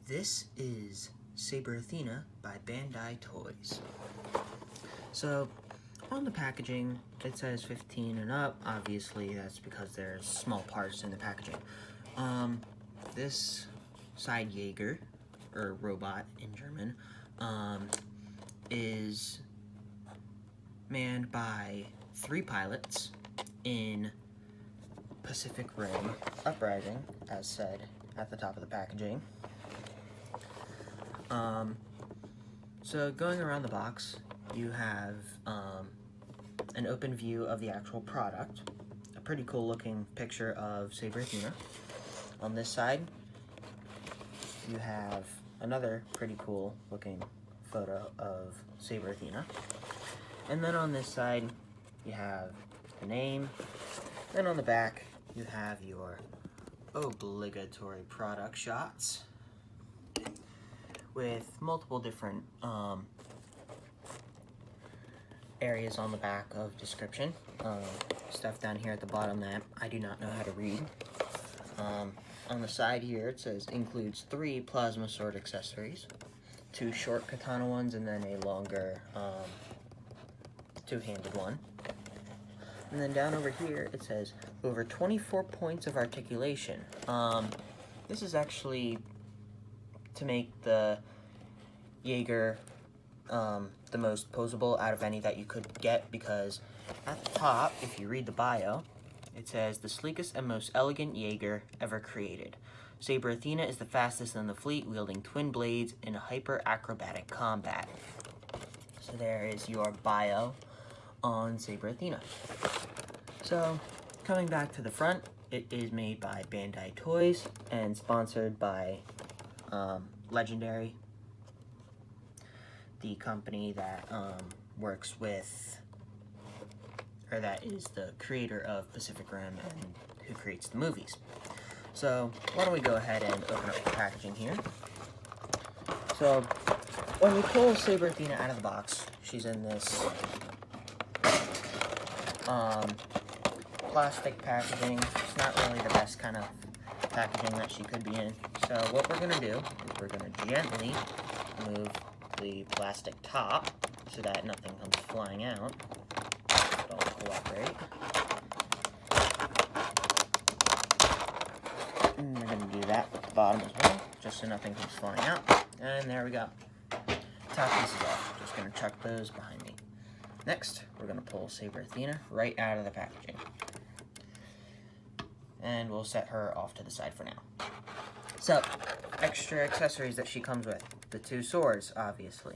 This is Saber Athena by Bandai Toys. So, on the packaging, it says 15 and up. Obviously, that's because there's small parts in the packaging. This side Jaeger, or robot in German, is manned by 3 pilots in Pacific Rim Uprising, as said at the top of the packaging. So going around the box, you have an open view of the actual product, a pretty cool looking picture of Saber Athena. On this side, you have another pretty cool looking photo of Saber Athena. And then on this side, you have the name. Then on the back, you have your obligatory product shots with multiple different areas on the back of description. Stuff down here at the bottom that I do not know how to read. On the side here, it says includes 3 plasma sword accessories, 2 short katana ones, and then a longer two-handed one. And then down over here, it says over 24 points of articulation. This is actually to make the Jaeger the most posable out of any that you could get, because at the top, if you read the bio, it says the sleekest and most elegant Jaeger ever created. Saber Athena is the fastest in the fleet, wielding twin blades in hyper-acrobatic combat. So there is your bio on Saber Athena. So, coming back to the front, it is made by Bandai Toys and sponsored by Legendary, the company that works with, or that is the creator of Pacific Rim and who creates the movies. So, why don't we go ahead and open up the packaging here. So, when we pull Saber Athena out of the box, she's in this plastic packaging. It's not really the best kind of packaging that she could be in. So what we're going to do is we're going to gently move the plastic top so that nothing comes flying out. Don't cooperate. And we're going to do that with the bottom as well, just so nothing comes flying out. And there we go. Top pieces off. Just going to chuck those behind me. Next, we're going to pull Saber Athena right out of the packaging. And we'll set her off to the side for now. So, extra accessories that she comes with. The 2 swords, obviously.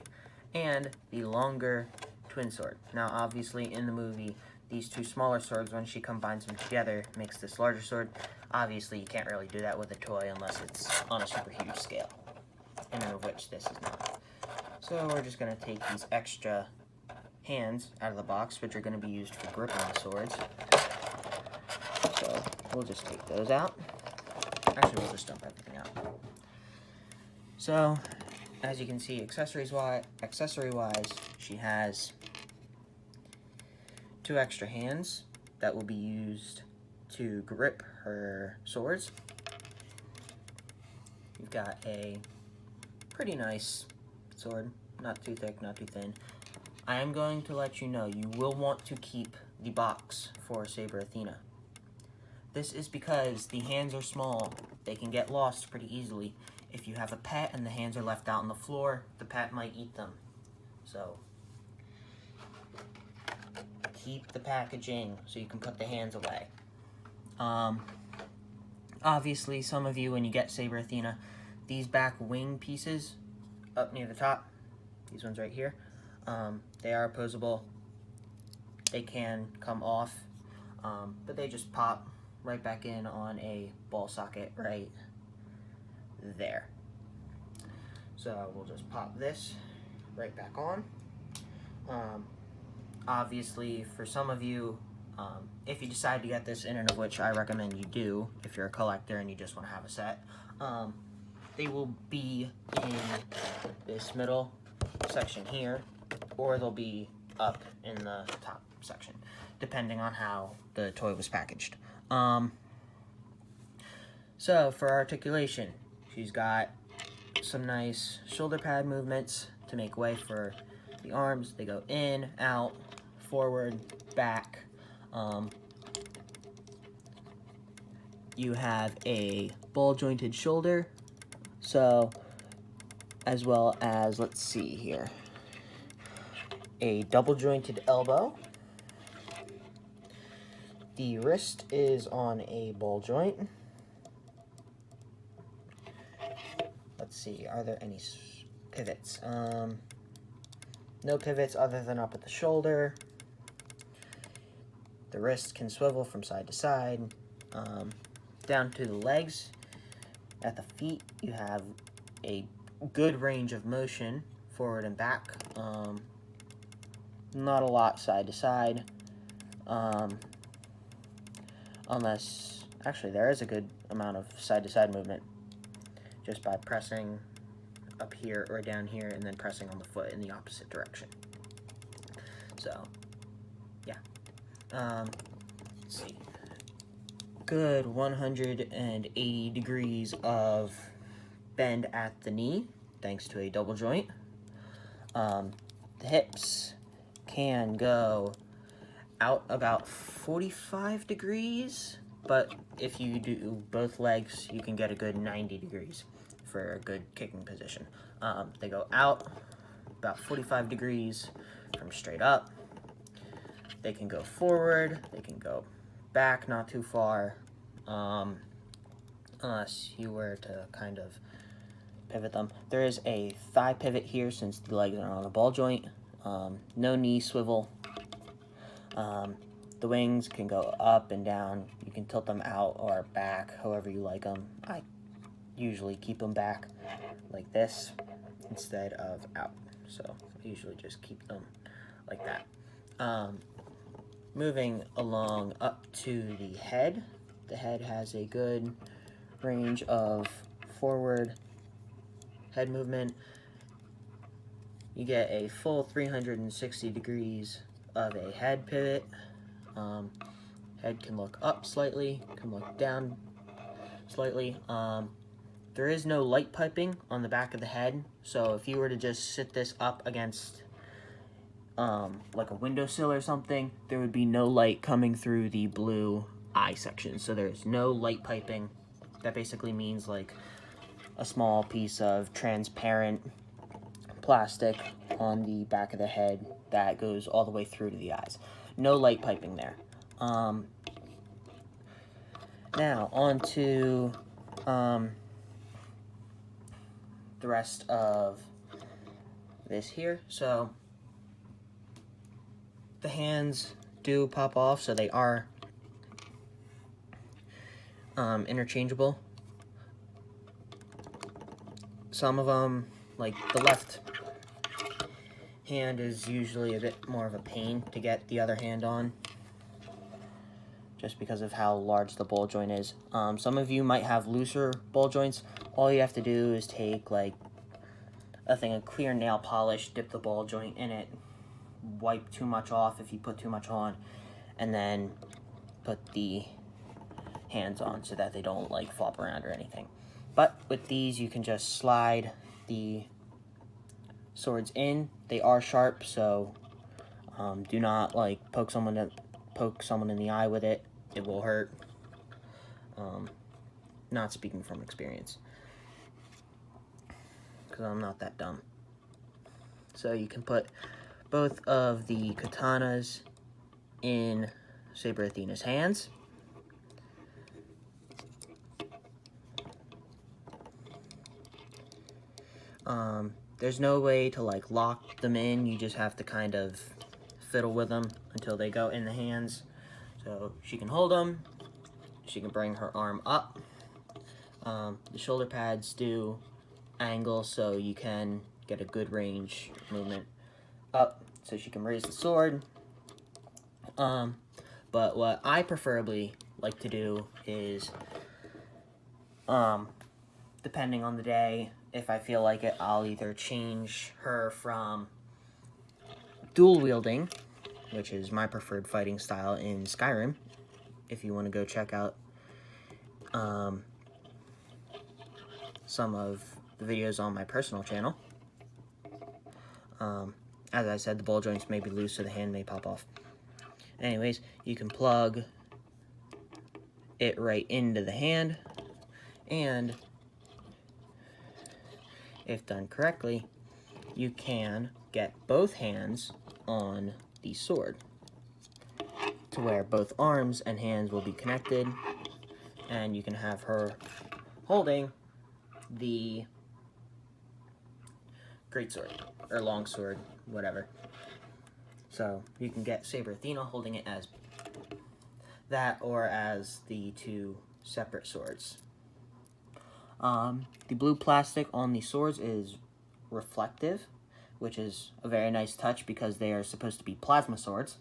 And the longer twin sword. Now, obviously, in the movie, these 2 smaller swords, when she combines them together, makes this larger sword. Obviously, you can't really do that with a toy unless it's on a super huge scale. And of which this is not. So, we're just going to take these extra hands out of the box, which are going to be used for gripping the swords. So we'll just take those out. Actually, we'll just dump everything out. So, as you can see, accessory-wise, she has 2 extra hands that will be used to grip her swords. You've got a pretty nice sword, not too thick, not too thin. I am going to let you know, you will want to keep the box for Saber Athena. This is because the hands are small. They can get lost pretty easily. If you have a pet and the hands are left out on the floor, the pet might eat them. So, keep the packaging so you can put the hands away. Obviously, some of you, when you get Saber Athena, these back wing pieces up near the top, these ones right here, they are opposable. They can come off, but they just pop right back in on a ball socket right there. So we'll just pop this right back on. Obviously, for some of you, if you decide to get this, in and of which I recommend you do, if you're a collector and you just want to have a set, they will be in this middle section here, or they'll be up in the top section, depending on how the toy was packaged. So for articulation, she's got some nice shoulder pad movements to make way for the arms. They go in, out, forward, back. You have a ball jointed shoulder, so as well as, let's see here, a double jointed elbow. The wrist is on a ball joint. Let's see, are there any pivots? No pivots other than up at the shoulder. The wrist can swivel from side to side. Down to the legs. At the feet, you have a good range of motion forward and back. Not a lot side to side. Unless, actually, there is a good amount of side to side movement just by pressing up here or down here and then pressing on the foot in the opposite direction. So, yeah. Let's see. Good 180 degrees of bend at the knee, thanks to a double joint. The hips can go out about 45 degrees, but if you do both legs, you can get a good 90 degrees for a good kicking position. They go out about 45 degrees from straight up. They can go forward, they can go back not too far, unless you were to kind of pivot them. There is a thigh pivot here since the legs are on a ball joint. No knee swivel. The wings can go up and down. You can tilt them out or back, however you like them. I usually keep them back like this instead of out. So I usually just keep them like that. Moving along up to the head. The head has a good range of forward head movement. You get a full 360 degrees of a head pivot. Head can look up slightly, can look down slightly. There is no light piping on the back of the head, so if you were to just sit this up against like a windowsill or something, there would be no light coming through the blue eye section. So there's no light piping. That basically means like a small piece of transparent plastic on the back of the head that goes all the way through to the eyes. No light piping there. Now on to the rest of this here. So the hands do pop off, so they are interchangeable. Some of them, like the left hand, is usually a bit more of a pain to get the other hand on, just because of how large the ball joint is. Some of you might have looser ball joints. All you have to do is take like a thing of clear nail polish, dip the ball joint in it, wipe too much off if you put too much on, and then put the hands on so that they don't like flop around or anything. But with these, you can just slide the swords in. They are sharp, so do not like poke someone in the eye with it. It will hurt. Not speaking from experience, because I'm not that dumb. So you can put both of the katanas in Saber Athena's hands. There's no way to like lock them in. You just have to kind of fiddle with them until they go in the hands. So she can hold them. She can bring her arm up. The shoulder pads do angle, so you can get a good range movement up, so she can raise the sword. But what I preferably like to do is, depending on the day, if I feel like it, I'll either change her from dual wielding, which is my preferred fighting style in Skyrim. If you want to go check out some of the videos on my personal channel. As I said, the ball joints may be loose, so the hand may pop off. Anyways, you can plug it right into the hand, and if done correctly, you can get both hands on the sword to where both arms and hands will be connected, and you can have her holding the greatsword or longsword, whatever. So you can get Saber Athena holding it as that or as the two separate swords. The blue plastic on the swords is reflective, which is a very nice touch because they are supposed to be plasma swords,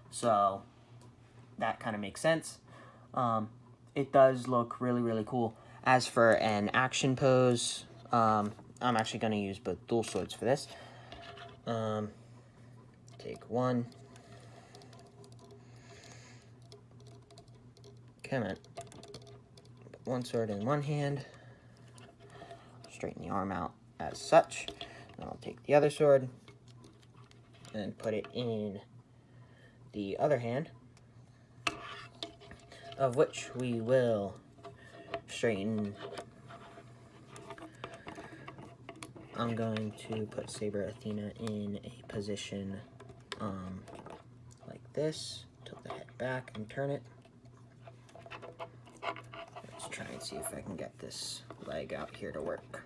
so that kind of makes sense. It does look really, really cool. As for an action pose, I'm actually going to use both dual swords for this. Take one. Come on. Put one sword in one hand. Straighten the arm out as such. And I'll take the other sword and put it in the other hand, of which we will straighten. I'm going to put Saber Athena in a position like this. Tilt the head back and turn it. Let's try and see if I can get this leg out here to work.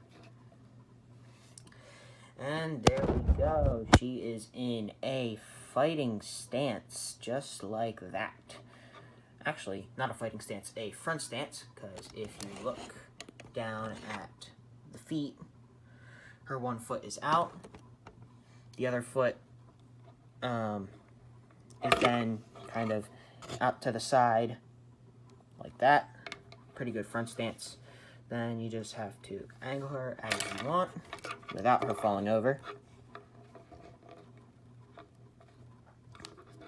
And there we go. She is in a fighting stance, just like that. Actually, not a fighting stance, a front stance, because if you look down at the feet, her one foot is out. The other foot is then kind of out to the side, like that. Pretty good front stance. Then you just have to angle her as you want without her falling over.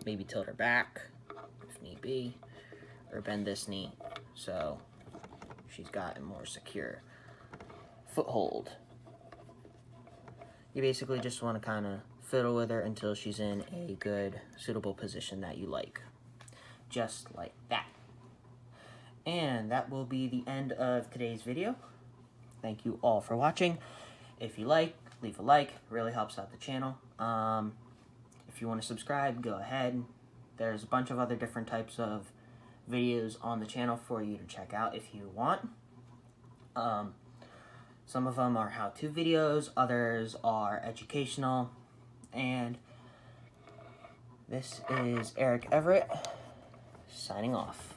Maybe tilt her back if need be, or bend this knee so she's got a more secure foothold. You basically just want to kind of fiddle with her until she's in a good, suitable position that you like. Just like that. And that will be the end of today's video. Thank you all for watching. If you like, leave a like. It really helps out the channel. If you want to subscribe, go ahead. There's a bunch of other different types of videos on the channel for you to check out if you want. Some of them are how-to videos, others are educational, and this is Eric Everett, signing off.